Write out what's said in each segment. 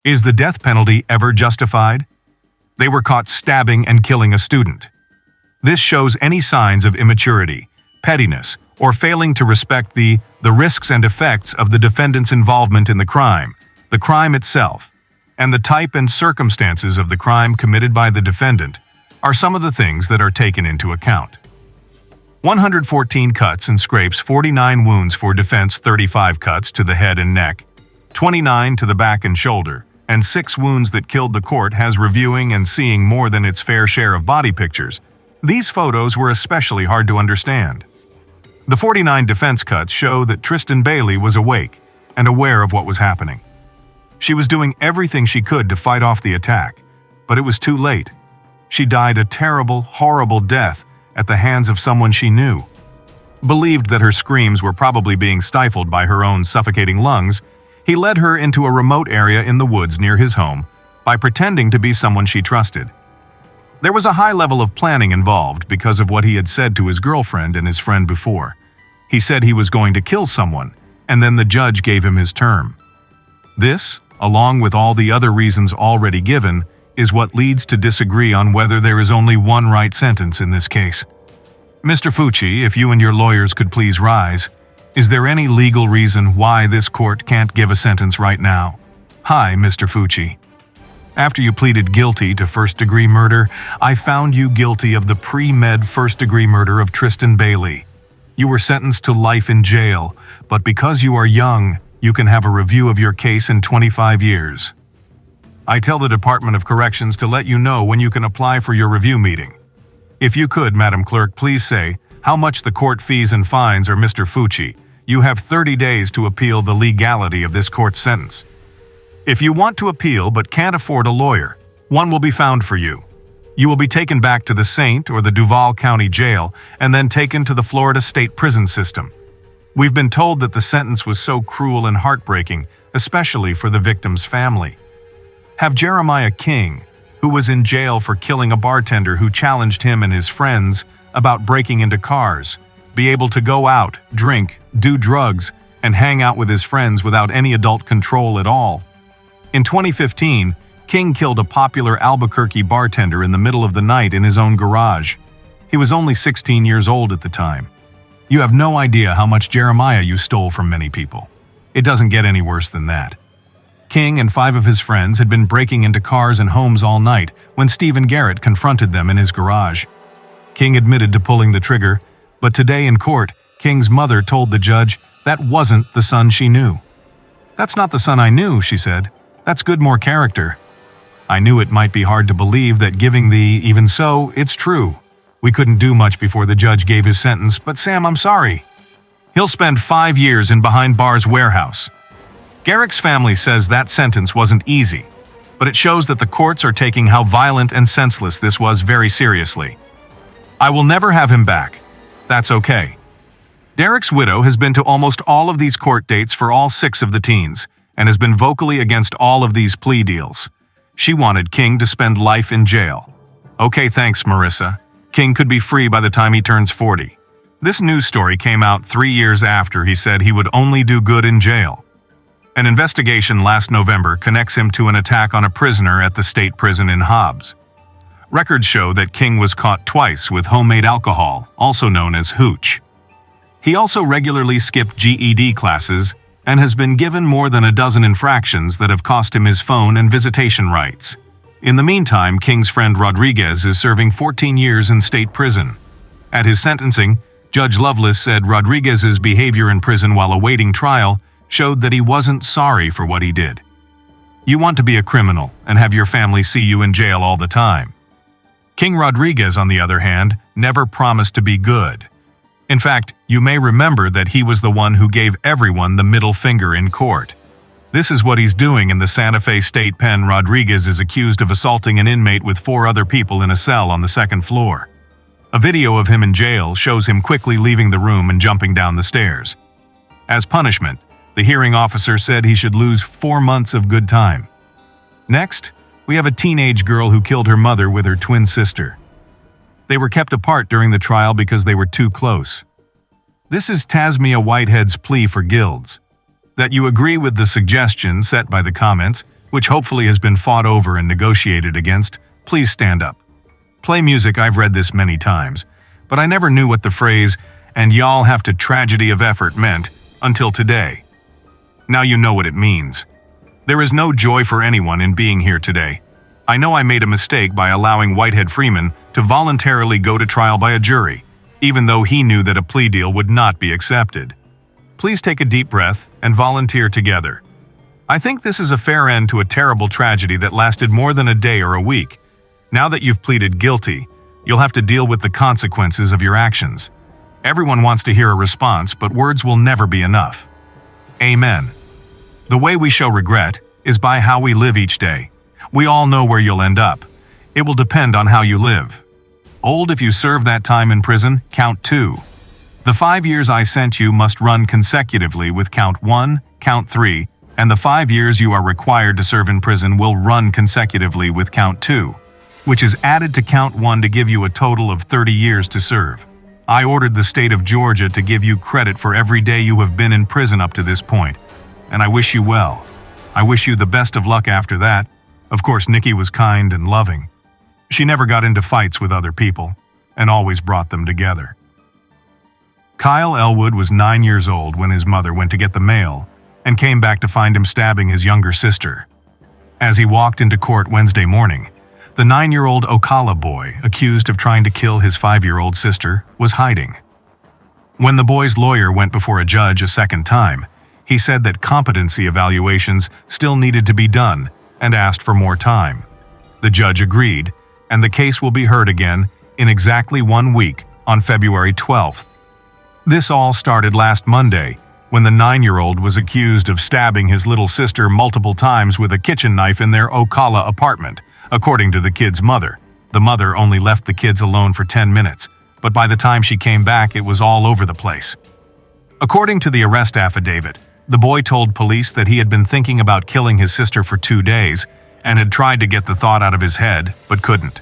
Is the death penalty ever justified? They were caught stabbing and killing a student. This shows any signs of immaturity, pettiness, or failing to respect the risks and effects of the defendant's involvement in the crime itself, and the type and circumstances of the crime committed by the defendant are some of the things that are taken into account. 114 cuts and scrapes, 49 wounds for defense, 35 cuts to the head and neck, 29 to the back and shoulder, and 6 wounds that killed. The court has reviewing and seeing more than its fair share of body pictures. These photos were especially hard to understand. The 49 defense cuts show that Tristan Bailey was awake and aware of what was happening. She was doing everything she could to fight off the attack, but it was too late. She died a terrible, horrible death at the hands of someone she knew. Believed that her screams were probably being stifled by her own suffocating lungs, he led her into a remote area in the woods near his home by pretending to be someone she trusted. There was a high level of planning involved because of what he had said to his girlfriend and his friend before. He said he was going to kill someone, and then the judge gave him his term. This, along with all the other reasons already given, is what leads to disagree on whether there is only one right sentence in this case. Mr. Fucci, if you and your lawyers could please rise, is there any legal reason why this court can't give a sentence right now? Hi, Mr. Fucci. After you pleaded guilty to first-degree murder, I found you guilty of the pre-med first-degree murder of Tristan Bailey. You were sentenced to life in jail, but because you are young, you can have a review of your case in 25 years. I tell the Department of Corrections to let you know when you can apply for your review meeting. If you could, Madam Clerk, please say how much the court fees and fines are. Mr. Fucci, you have 30 days to appeal the legality of this court sentence. If you want to appeal but can't afford a lawyer, one will be found for you. You will be taken back to the St. or the Duval County Jail and then taken to the Florida State Prison System. We've been told that the sentence was so cruel and heartbreaking, especially for the victim's family. Have Jeremiah King, who was in jail for killing a bartender who challenged him and his friends about breaking into cars, be able to go out, drink, do drugs, and hang out with his friends without any adult control at all. In 2015, King killed a popular Albuquerque bartender in the middle of the night in his own garage. He was only 16 years old at the time. You have no idea how much Jeremiah you stole from many people. It doesn't get any worse than that. King and 5 of his friends had been breaking into cars and homes all night when Stephen Garrett confronted them in his garage. King admitted to pulling the trigger, but today in court, King's mother told the judge that wasn't the son she knew. "That's not the son I knew," she said. "That's good more character." I knew it might be hard to believe that giving the "even so, it's true." We couldn't do much before the judge gave his sentence, but Sam, I'm sorry. He'll spend 5 years in behind bars warehouse. Garrick's family says that sentence wasn't easy, but it shows that the courts are taking how violent and senseless this was very seriously. I will never have him back. That's okay. Derek's widow has been to almost all of these court dates for all 6 of the teens, and has been vocally against all of these plea deals. She wanted King to spend life in jail. Okay, thanks, Marissa. King could be free by the time he turns 40. This news story came out 3 years after he said he would only do good in jail. An investigation last November connects him to an attack on a prisoner at the state prison in Hobbs. Records show that King was caught twice with homemade alcohol, also known as hooch. He also regularly skipped GED classes and has been given more than a dozen infractions that have cost him his phone and visitation rights. In the meantime, King's friend Rodriguez is serving 14 years in state prison. At his sentencing, Judge Lovelace said Rodriguez's behavior in prison while awaiting trial showed that he wasn't sorry for what he did. You want to be a criminal and have your family see you in jail all the time. King Rodriguez, on the other hand, never promised to be good. In fact, you may remember that he was the one who gave everyone the middle finger in court. This is what he's doing in the Santa Fe State Pen. Rodriguez is accused of assaulting an inmate with 4 other people in a cell on the 2nd floor. A video of him in jail shows him quickly leaving the room and jumping down the stairs. As punishment, the hearing officer said he should lose 4 months of good time. Next, we have a teenage girl who killed her mother with her twin sister. They were kept apart during the trial because they were too close. This is Tasmia Whitehead's plea for guilt. That you agree with the suggestion set by the comments which hopefully has been fought over and negotiated against, please stand up. Play music, I've read this many times, but I never knew what the phrase, and y'all have to tragedy of effort meant until today. Now you know what it means. There is no joy for anyone in being here today. I know I made a mistake by allowing Whitehead Freeman to voluntarily go to trial by a jury, even though he knew that a plea deal would not be accepted. Please take a deep breath and volunteer together. I think this is a fair end to a terrible tragedy that lasted more than a day or a week. Now that you've pleaded guilty, you'll have to deal with the consequences of your actions. Everyone wants to hear a response, but words will never be enough. Amen. The way we show regret is by how we live each day. We all know where you'll end up. It will depend on how you live. Old, if you serve that time in prison, count 2. The 5 years I sent you must run consecutively with count 1, count 3, and the 5 years you are required to serve in prison will run consecutively with count 2, which is added to count 1 to give you a total of 30 years to serve. I ordered the state of Georgia to give you credit for every day you have been in prison up to this point, and I wish you well. I wish you the best of luck after that. Of course, Nikki was kind and loving. She never got into fights with other people, and always brought them together. Kyle Elwood was 9 years old when his mother went to get the mail, and came back to find him stabbing his younger sister. As he walked into court Wednesday morning, the 9-year-old Ocala boy, accused of trying to kill his 5-year-old sister, was hiding. When the boy's lawyer went before a judge a second time, he said that competency evaluations still needed to be done and asked for more time. The judge agreed, and the case will be heard again in exactly 1 week on February 12th. This all started last Monday, when the 9-year-old was accused of stabbing his little sister multiple times with a kitchen knife in their Ocala apartment, according to the kid's mother. The mother only left the kids alone for 10 minutes, but by the time she came back, it was all over the place. According to the arrest affidavit, the boy told police that he had been thinking about killing his sister for 2 days and had tried to get the thought out of his head, but couldn't.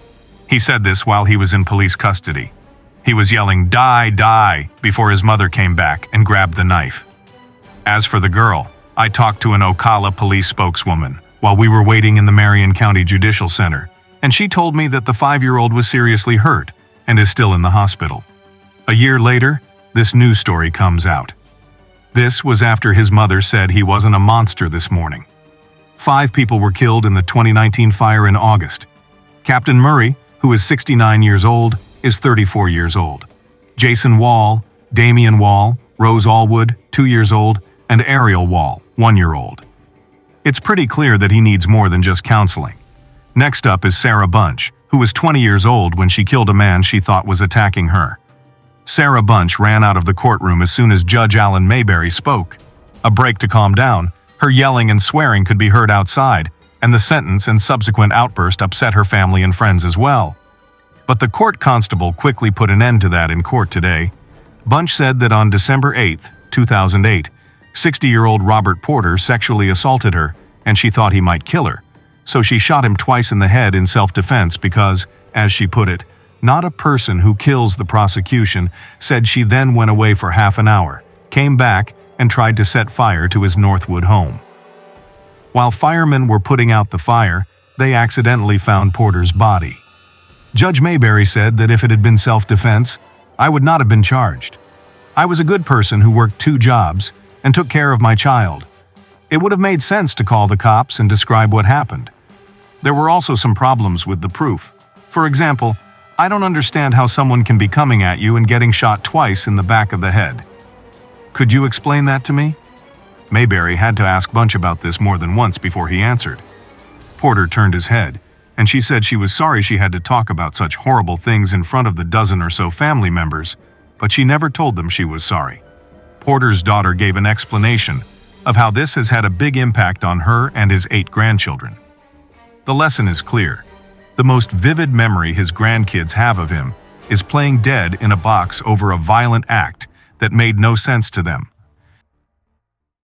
He said this while he was in police custody. He was yelling, "Die, die," before his mother came back and grabbed the knife. As for the girl, I talked to an Ocala police spokeswoman while we were waiting in the Marion County Judicial Center, and she told me that the 5-year-old was seriously hurt and is still in the hospital. A year later, this news story comes out. This was after his mother said he wasn't a monster this morning. 5 people were killed in the 2019 fire in August. Captain Murray, who is 69 years old, is 34 years old. Jason Wall, Damian Wall, Rose Allwood, 2 years old, and Ariel Wall, 1 year old. It's pretty clear that he needs more than just counseling. Next up is Sarah Bunch, who was 20 years old when she killed a man she thought was attacking her. Sarah Bunch ran out of the courtroom as soon as Judge Alan Mayberry spoke. A break to calm down, her yelling and swearing could be heard outside, and the sentence and subsequent outburst upset her family and friends as well. But the court constable quickly put an end to that in court today. Bunch said that on December 8, 2008, 60-year-old Robert Porter sexually assaulted her, and she thought he might kill her. So she shot him twice in the head in self-defense because, as she put it, not a person who kills the prosecution, said she then went away for half an hour, came back, and tried to set fire to his Northwood home. While firemen were putting out the fire, they accidentally found Porter's body. Judge Mayberry said that if it had been self-defense, I would not have been charged. I was a good person who worked 2 jobs and took care of my child. It would have made sense to call the cops and describe what happened. There were also some problems with the proof. For example, I don't understand how someone can be coming at you and getting shot twice in the back of the head. Could you explain that to me? Mayberry had to ask Bunch about this more than once before he answered. Porter turned his head, and she said she was sorry she had to talk about such horrible things in front of the dozen or so family members, but she never told them she was sorry. Porter's daughter gave an explanation of how this has had a big impact on her and his 8 grandchildren. The lesson is clear. The most vivid memory his grandkids have of him is playing dead in a box over a violent act that made no sense to them.